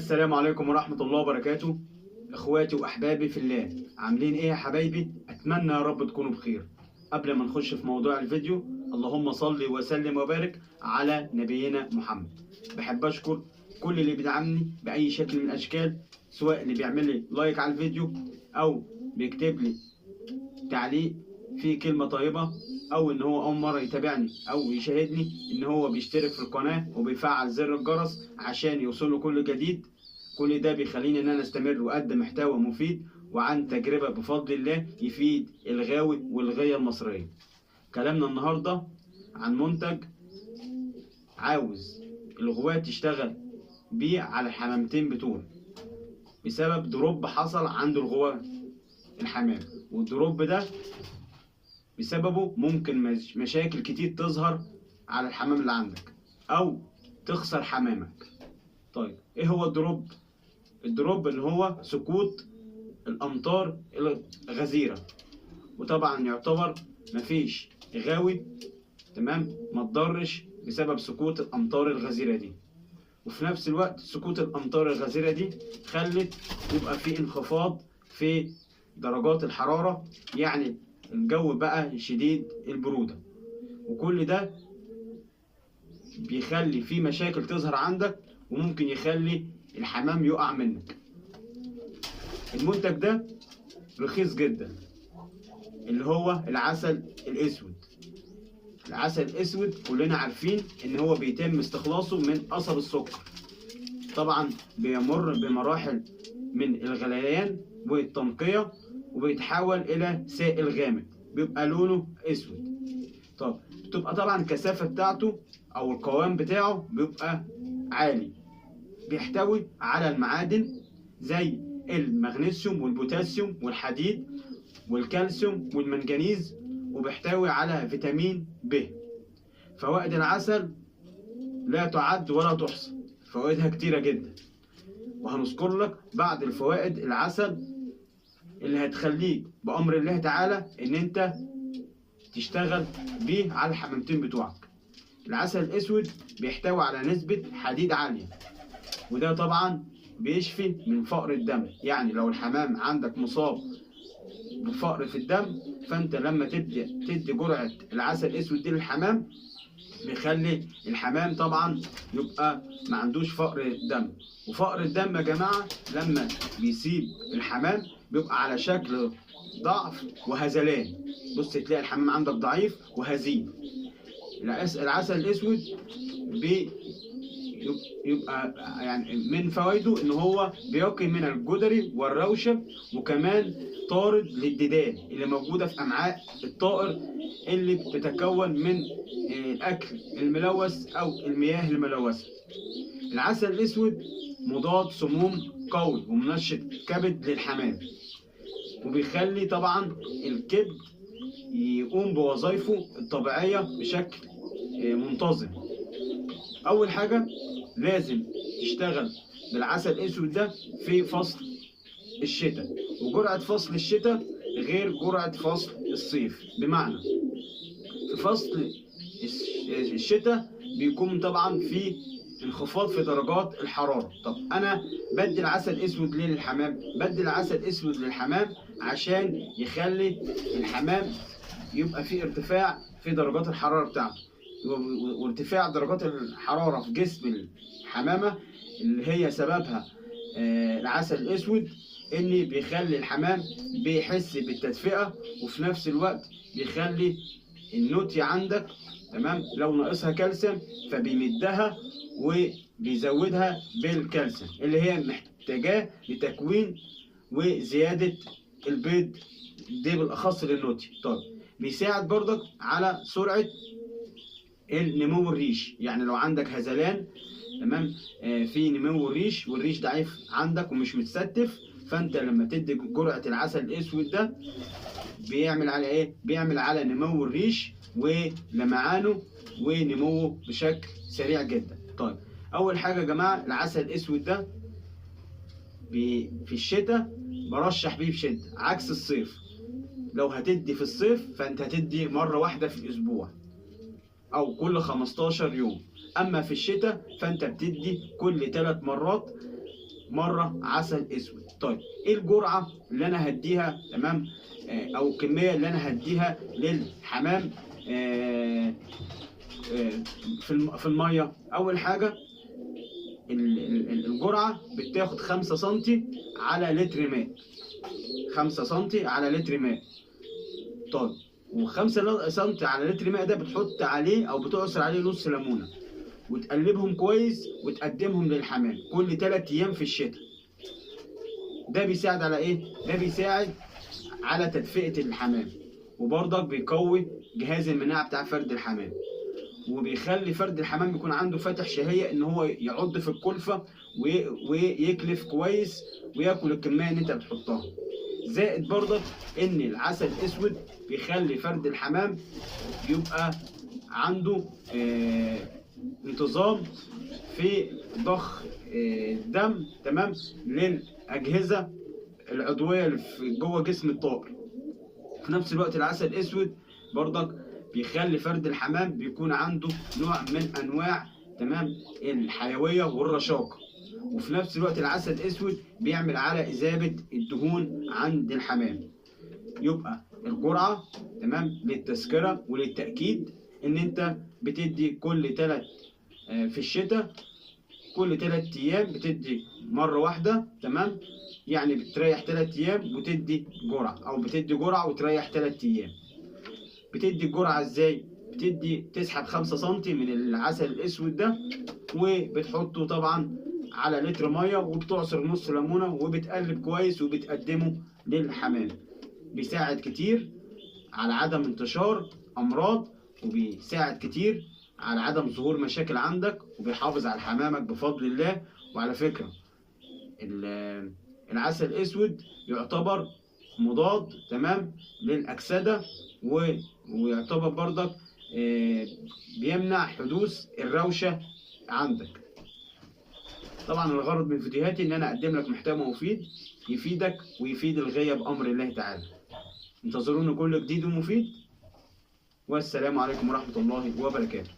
السلام عليكم ورحمة الله وبركاته. اخواتي واحبابي في الله، عاملين ايه يا حبايبي؟ اتمنى يا رب تكونوا بخير. قبل ما نخش في موضوع الفيديو، اللهم صل وسلم وبارك على نبينا محمد. بحب اشكر كل اللي بيدعمني باي شكل من الاشكال، سواء اللي بيعمل لي لايك على الفيديو او بيكتب لي تعليق فيه كلمة طيبة، او ان هو اول مرة يتابعني او يشاهدني، ان هو بيشترك في القناة وبيفعل زر الجرس عشان يوصله كل جديد. كل ده بيخليني ان انا استمر واقدم محتوى مفيد وعن تجربة بفضل الله يفيد الغاوي والغية المصرية. كلامنا النهاردة عن منتج عاوز الغواة تشتغل بيه على الحمامتين بتوعي، بسبب دروب حصل عند الغواة الحمام، والدروب ده بسببه ممكن مشاكل كتير تظهر على الحمام اللي عندك او تخسر حمامك. طيب ايه هو الدروب؟ الدروب اللي هو سقوط الامطار الغزيرة، وطبعا يعتبر مفيش غاوي تمام ما تضرش بسبب سقوط الامطار الغزيرة دي. وفي نفس الوقت سقوط الامطار الغزيرة دي خلت يبقى في انخفاض في درجات الحرارة، يعني الجو بقى شديد البرودة، وكل ده بيخلي في مشاكل تظهر عندك وممكن يخلي الحمام يقع منك. المنتج ده رخيص جدا، اللي هو العسل الاسود. العسل الاسود كلنا عارفين ان هو بيتم استخلاصه من قصب السكر، طبعا بيمر بمراحل من الغليان والتنقية وبيتحول الى سائل غامق بيبقى لونه اسود. طب بتبقى طبعا الكثافة بتاعته او القوام بتاعه بيبقى عالي، بيحتوي على المعادن زي المغنيسيوم والبوتاسيوم والحديد والكالسيوم والمنجنيز، وبيحتوي على فيتامين ب. فوائد العسل لا تعد ولا تحصى، فوائدها كتيرة جدا، وهنذكر لك بعض الفوائد العسل اللي هتخليك بأمر الله تعالى ان انت تشتغل بيه على الحمامتين بتوعك. العسل الاسود بيحتوي على نسبة حديد عالية، وده طبعا بيشفي من فقر الدم. يعني لو الحمام عندك مصاب بفقر في الدم، فانت لما تبدأ تدي جرعة العسل الاسود دي للحمام بيخلي الحمام طبعا يبقى ما عندوش فقر دم. وفقر الدم يا جماعة لما بيسيب الحمام بيبقى على شكل ضعف وهزلان. بص تلاقي الحمام عندك ضعيف وهزيل. العسل الاسود يبقى يعني من فوائده ان هو بيقي من الجدري والروشه، وكمان طارد للديدان اللي موجوده في امعاء الطائر اللي بتتكون من الاكل الملوث او المياه الملوثه. العسل الاسود مضاد سموم قوي ومنشط كبد للحمام، وبيخلي طبعا الكبد يقوم بوظائفه الطبيعيه بشكل منتظم. اول حاجه لازم تشتغل بالعسل الاسود ده في فصل الشتاء، وجرعه فصل الشتاء غير جرعه فصل الصيف. بمعنى في فصل الشتاء بيكون طبعا في انخفاض في درجات الحراره. طب انا بدي العسل الاسود ليه للحمام؟ بدي العسل الاسود للحمام عشان يخلي الحمام يبقى في ارتفاع في درجات الحراره بتاعته، وارتفاع درجات الحرارة في جسم الحمامة اللي هي سببها العسل الأسود، إن بيخلي الحمام بيحس بالتدفئة، وفي نفس الوقت بيخلي النوتي عندك تمام لو ناقصها كالسيوم فبيمدها وبيزودها بالكالسيوم اللي هي محتاجاه لتكوين وزيادة البيض دي بالأخص للنوتي. طب بيساعد برضك على سرعة النمو الريش، يعني لو عندك هزلان تمام في نمو الريش والريش ضعيف عندك ومش متستف، فانت لما تدي جرعه العسل الاسود ده بيعمل على ايه؟ بيعمل على نمو الريش ولمعانه ونموه بشكل سريع جدا. طيب اول حاجه يا جماعه العسل الاسود ده في الشتاء برشح بيه بشده، عكس الصيف. لو هتدي في الصيف فانت هتدي مره واحده في الاسبوع او كل 15 يوم، اما في الشتاء فانت بتدي كل 3 مرات مره عسل اسود. طيب ايه الجرعه اللي انا هديها؟ تمام. او الكميه اللي انا هديها للحمام في الميه. اول حاجه الجرعه بتاخد 5 سم على لتر ماء. 5 سم على لتر ماء. طيب و5 سم على لتر ماء ده بتحط عليه او بتعصر عليه نص ليمونه، وتقلبهم كويس وتقدمهم للحمام كل 3 ايام في الشتاء. ده بيساعد على ايه؟ ده بيساعد على تدفئة الحمام، وبرضك بيقوي جهاز المناعة بتاع فرد الحمام، وبيخلي فرد الحمام يكون عنده فاتح شهية ان هو يعض في الكلفة ويكلف كويس وياكل الكمية اللي انت بتحطها. زائد برضك ان العسل الاسود بيخلي فرد الحمام يبقى عنده انتظام في ضخ الدم، تمام، للأجهزة العضوية اللي في جوه جسم الطائر. في نفس الوقت العسل الاسود برضك بيخلي فرد الحمام بيكون عنده نوع من انواع، تمام، الحيوية والرشاقة. وفي نفس الوقت العسل الاسود بيعمل على اذابة الدهون عند الحمام. يبقى الجرعة، تمام، للتذكرة وللتأكيد ان انت بتدي كل 3 في الشتاء، كل 3 ايام بتدي مرة واحدة، تمام، يعني بتريح 3 ايام وتدي جرعة، او بتدي جرعة وتريح 3 ايام. بتدي الجرعة ازاي؟ تسحب 5 سم من العسل الاسود ده وبتحطه طبعا على لتر مية وبتعصر نص ليمونة وبتقلب كويس وبتقدمه للحمام. بيساعد كتير على عدم انتشار امراض، وبيساعد كتير على عدم ظهور مشاكل عندك، وبيحافظ على حمامك بفضل الله. وعلى فكرة العسل الاسود يعتبر مضاد، تمام، للأكسدة، ويعتبر برضك بيمنع حدوث الروشة عندك. طبعا الغرض من فيديوهاتي ان انا اقدم لك محتوى مفيد يفيدك ويفيد الغاية بأمر الله تعالى. انتظروني كل جديد ومفيد، والسلام عليكم ورحمة الله وبركاته.